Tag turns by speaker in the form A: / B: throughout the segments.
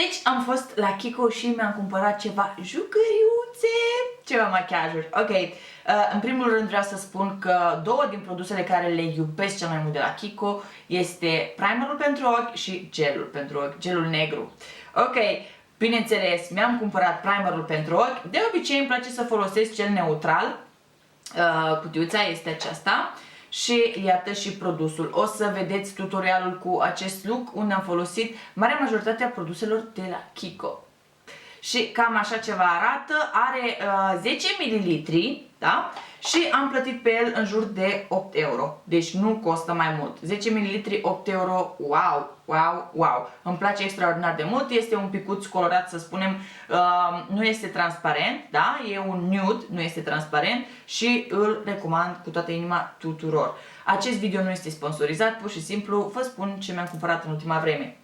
A: Deci am fost la Kiko și mi-am cumpărat ceva jucăriuțe, ceva machiajuri. Ok, în primul rând vreau să spun că două din produsele care le iubesc cel mai mult de la Kiko este primerul pentru ochi și gelul pentru ochi, gelul negru. Ok, bineînțeles, mi-am cumpărat primerul pentru ochi. De obicei îmi place să folosesc cel neutral. Cutiuța este aceasta. Și iată și produsul. O să vedeți tutorialul cu acest look unde am folosit marea majoritate a produselor de la Kiko. Și cam așa ceva arată, are 10 ml, da? Și am plătit pe el în jur de 8 euro. Deci nu costă mai mult. 10 ml, 8 euro, wow, wow, wow. Îmi place extraordinar de mult, este un picuț colorat, să spunem, nu este transparent, da? E un nude, nu este transparent și îl recomand cu toată inima tuturor. Acest video nu este sponsorizat, pur și simplu vă spun ce mi-am cumpărat în ultima vreme.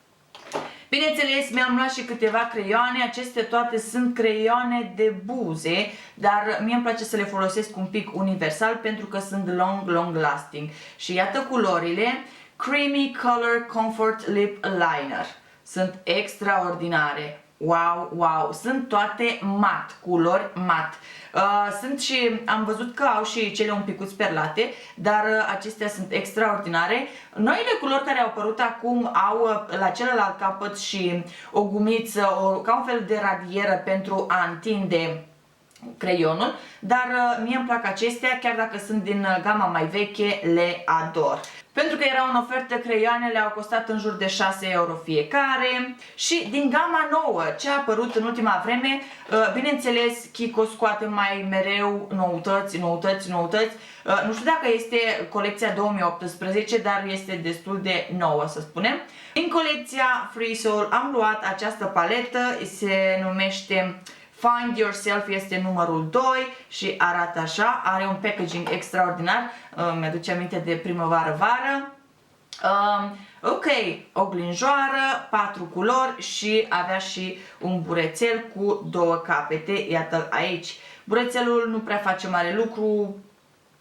A: Bineînțeles, mi-am luat și câteva creioane, acestea toate sunt creioane de buze, dar mie îmi place să le folosesc un pic universal pentru că sunt long lasting. Și iată culorile, Creamy Color Comfort Lip Liner, sunt extraordinare. Wow, wow, sunt toate mat, culori mat. Sunt și, am văzut că au și cele un picuț perlate, dar acestea sunt extraordinare. Noile culori care au apărut acum au la celălalt capăt și o gumiță, ca un fel de radieră pentru a întinde creionul, dar mie îmi plac acestea, chiar dacă sunt din gama mai veche, le ador. Pentru că erau în ofertă, creioanele au costat în jur de 6 euro fiecare. Și din gama nouă, ce a apărut în ultima vreme, bineînțeles, Kiko scoate mai mereu noutăți. Nu știu dacă este colecția 2018, dar este destul de nouă, să spunem. Din colecția Free Soul am luat această paletă, se numește Find Yourself, este numărul 2 și arată așa, are un packaging extraordinar, mi-aduce aminte de primăvară-vară. Ok, oglinjoară, 4 culori și avea și un burețel cu 2 capete, iată aici. Burețelul nu prea face mare lucru,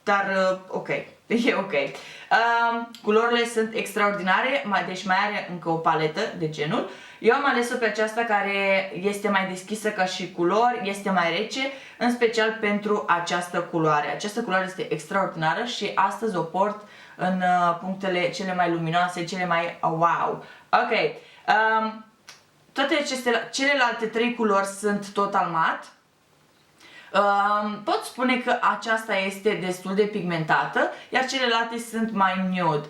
A: dar ok, e ok. Culorile sunt extraordinare, deci mai are încă o paletă de genul. Eu am ales-o pe aceasta care este mai deschisă ca și culori, este mai rece, în special pentru această culoare. Această culoare este extraordinară și astăzi o port în punctele cele mai luminoase, cele mai wow. Ok, toate celelalte 3 culori sunt total mat. Pot spune că aceasta este destul de pigmentată, iar celelalte sunt mai nude.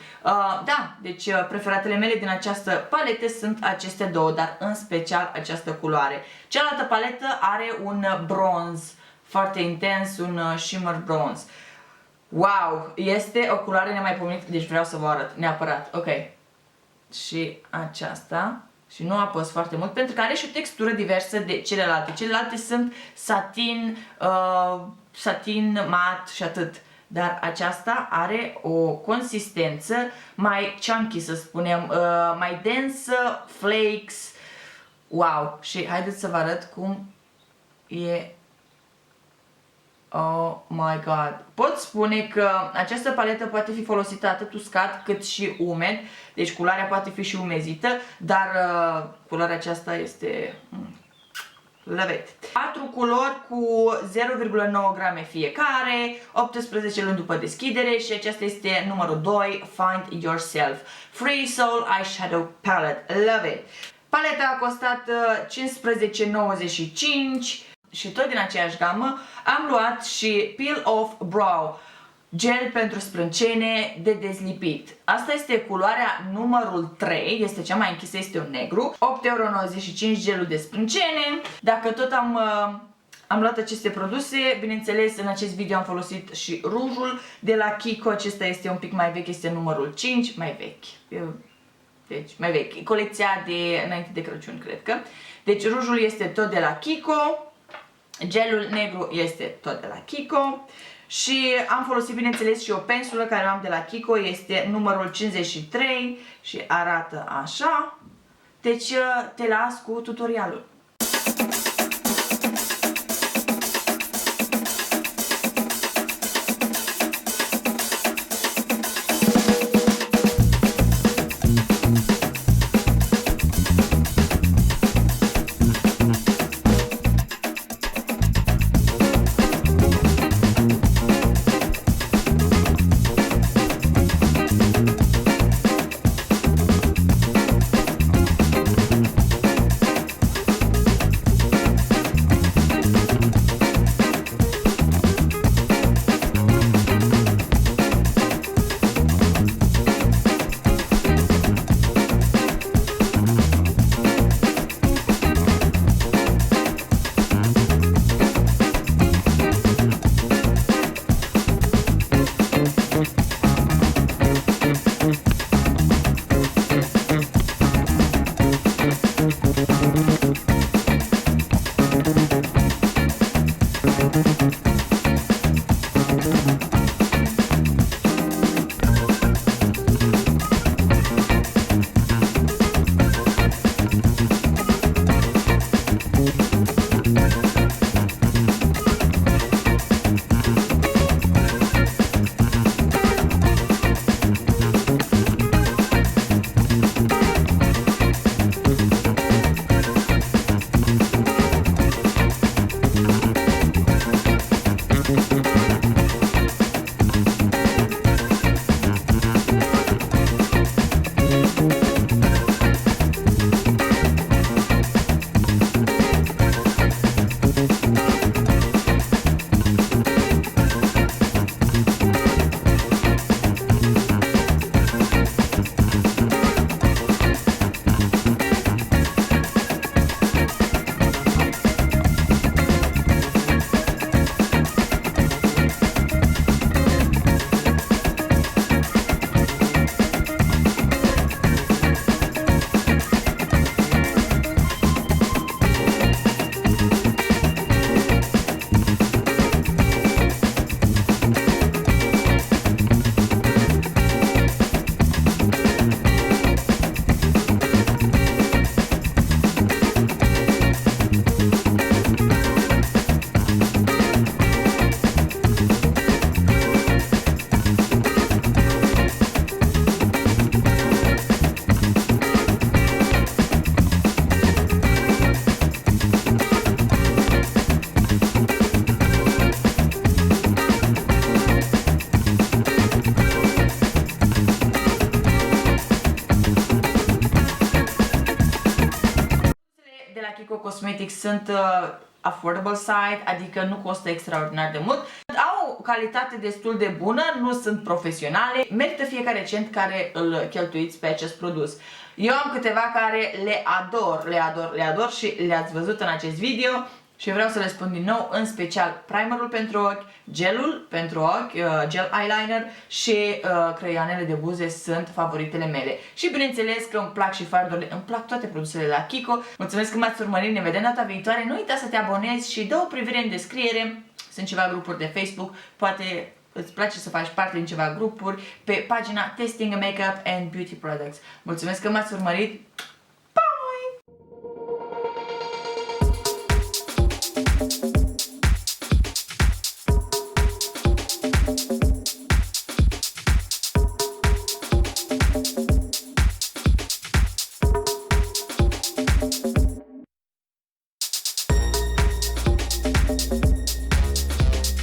A: Da, deci preferatele mele din această paletă sunt aceste două, dar în special această culoare. Cealaltă paletă are un bronz foarte intens, un shimmer bronze. Wow, este o culoare nemaipomenită, deci vreau să vă arăt neapărat. Ok, și aceasta. Și nu apăs foarte mult pentru că are și o textură diversă de celelalte. Celelalte sunt satin, satin mat și atât. Dar aceasta are o consistență mai chunky, să spunem, mai densă, flakes. Wow! Și haideți să vă arăt cum e. Oh my god! Pot spune că această paletă poate fi folosită atât uscat cât și umed, deci culoarea poate fi și umezită, dar culoarea aceasta este love it. 4 culori cu 0,9 grame fiecare, 18 luni după deschidere și aceasta este numărul 2, Find Yourself Free Soul Eyeshadow Palette, love it. Paleta a costat 15,95 și tot din aceeași gamă am luat și Peel Off Brow gel pentru sprâncene de dezlipit. Asta este culoarea numărul 3, este cea mai închisă, este un negru. 8,95 euro gelul de sprâncene. Dacă tot am luat aceste produse, bineînțeles în acest video am folosit și rujul de la Kiko, acesta este un pic mai vechi, este numărul 5, mai vechi. Deci mai vechi, colecția de înainte de Crăciun, cred că. Deci rujul este tot de la Kiko. Gelul negru este tot de la Kiko și am folosit bineînțeles și o pensulă care o am de la Kiko, este numărul 53 și arată așa. Deci te las cu tutorialul. Kiko Cosmetics sunt affordable site, adică nu costă extraordinar de mult. Au o calitate destul de bună, nu sunt profesionale, merită fiecare cent care îl cheltuiți pe acest produs. Eu am câteva care le ador și le-ați văzut în acest video și vreau să le spun din nou, în special primerul pentru ochi, gelul pentru ochi, gel eyeliner și creioanele de buze sunt favoritele mele. Și bineînțeles că îmi plac și fardurile, îmi plac toate produsele de la Kiko. Mulțumesc că m-ați urmărit, ne vedem data viitoare. Nu uita să te abonezi și dă o privire în descriere. Sunt ceva grupuri de Facebook, poate îți place să faci parte din ceva grupuri pe pagina Testing Makeup and Beauty Products. Mulțumesc că m-ați urmărit.